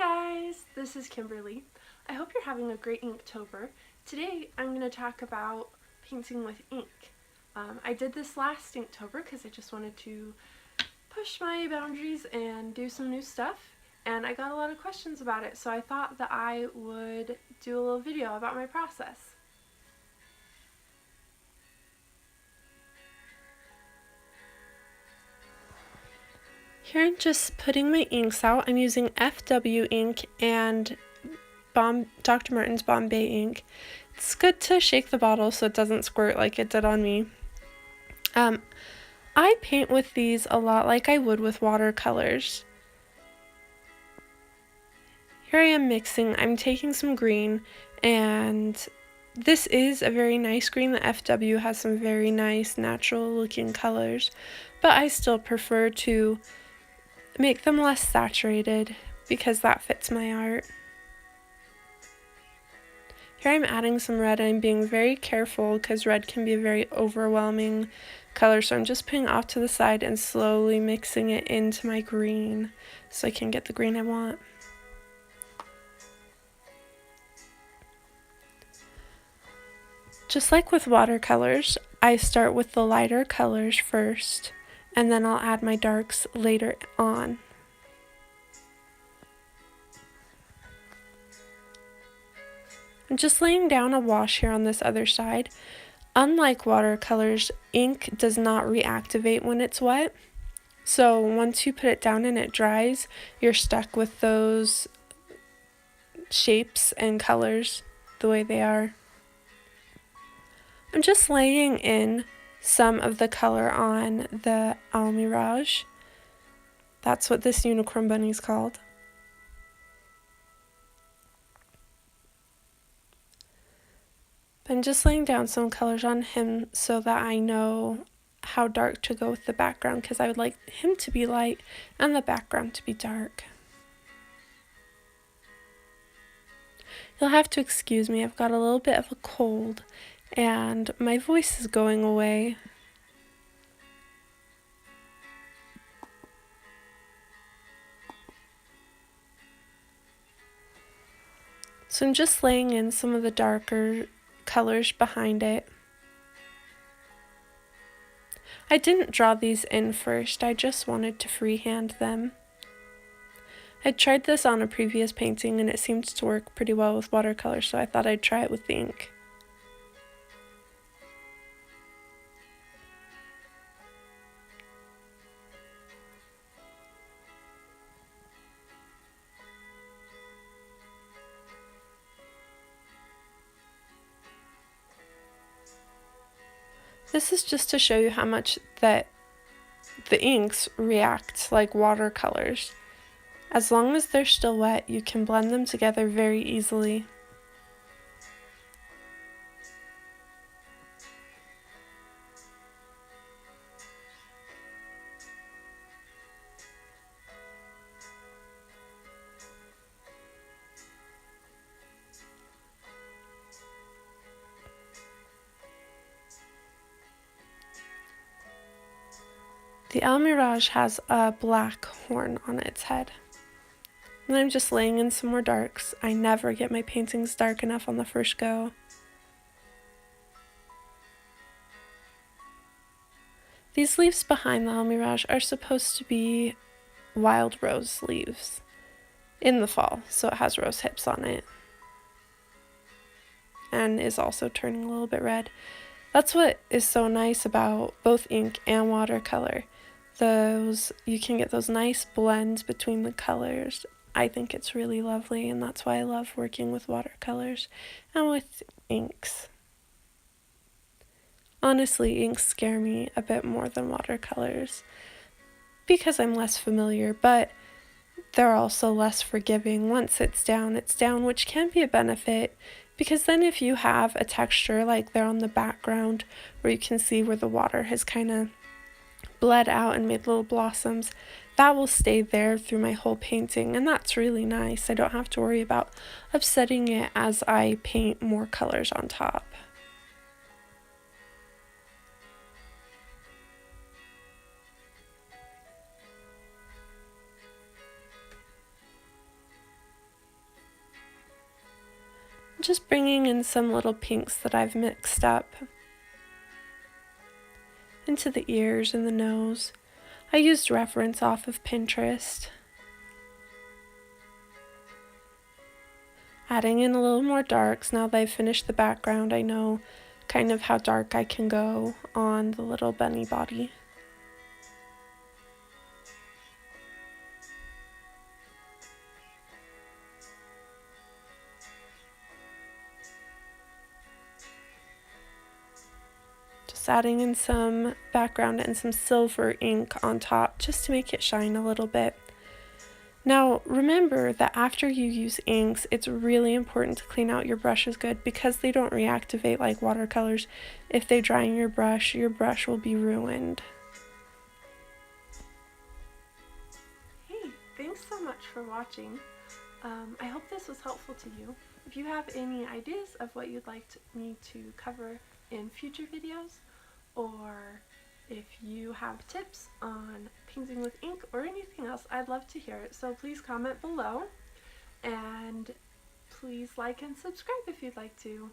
guys, this is Kimberly. I hope you're having a great Inktober. Today I'm going to talk about painting with ink. I did this last Inktober because I just wanted to push my boundaries and do some new stuff, and I got a lot of questions about it, so I thought that I would do a little video about my process. Here I'm just putting my inks out. I'm using FW ink and Dr. Martin's Bombay ink. It's good to shake the bottle so it doesn't squirt like it did on me. I paint with these a lot like I would with watercolors. Here I am mixing. I'm taking some green, and this is a very nice green. The FW has some very nice natural looking colors, but I still prefer to make them less saturated because that fits my art. Here I'm adding some red, and I'm being very careful because red can be a very overwhelming color, so I'm just putting it off to the side and slowly mixing it into my green so I can get the green I want. Just like with watercolors, I start with the lighter colors first, and then I'll add my darks later on. I'm just laying down a wash here on this other side. Unlike watercolors, ink does not reactivate when it's wet. So once you put it down and it dries, you're stuck with those shapes and colors the way they are. I'm just laying in some of the color on the Al Mirage. That's what this unicorn bunny is called. I'm just laying down some colors on him so that I know how dark to go with the background, because I would like him to be light and the background to be dark. You'll have to excuse me, I've got a little bit of a cold and my voice is going away. So I'm just laying in some of the darker colors behind it. I didn't draw these in first, I just wanted to freehand them. I tried this on a previous painting and it seemed to work pretty well with watercolor, so I thought I'd try it with the ink. This is just to show you how much that the inks react like watercolors. As long as they're still wet, you can blend them together very easily. The Al Mirage has a black horn on its head. And I'm just laying in some more darks. I never get my paintings dark enough on the first go. These leaves behind the Al Mirage are supposed to be wild rose leaves in the fall, so it has rose hips on it. And is also turning a little bit red. That's what is so nice about both ink and watercolor. You can get those nice blends between the colors. I think it's really lovely, and that's why I love working with watercolors and with inks. Honestly, inks scare me a bit more than watercolors because I'm less familiar, but they're also less forgiving. Once it's down, which can be a benefit, because then if you have a texture like there on the background where you can see where the water has kind of bled out and made little blossoms, that will stay there through my whole painting, and that's really nice. I don't have to worry about upsetting it as I paint more colors on top. Just bringing in some little pinks that I've mixed up into the ears and the nose. I used reference off of Pinterest. Adding in a little more darks now that I've finished the background. I know kind of how dark I can go on the little bunny body. Just adding in some background and some silver ink on top just to make it shine a little bit. Now remember that after you use inks, it's really important to clean out your brushes good because they don't reactivate like watercolors. If they dry in your brush will be ruined. Hey, thanks so much for watching. I hope this was helpful to you. If you have any ideas of what you'd like me to cover in future videos, or if you have tips on painting with ink or anything else, I'd love to hear it. So please comment below, and please like and subscribe if you'd like to.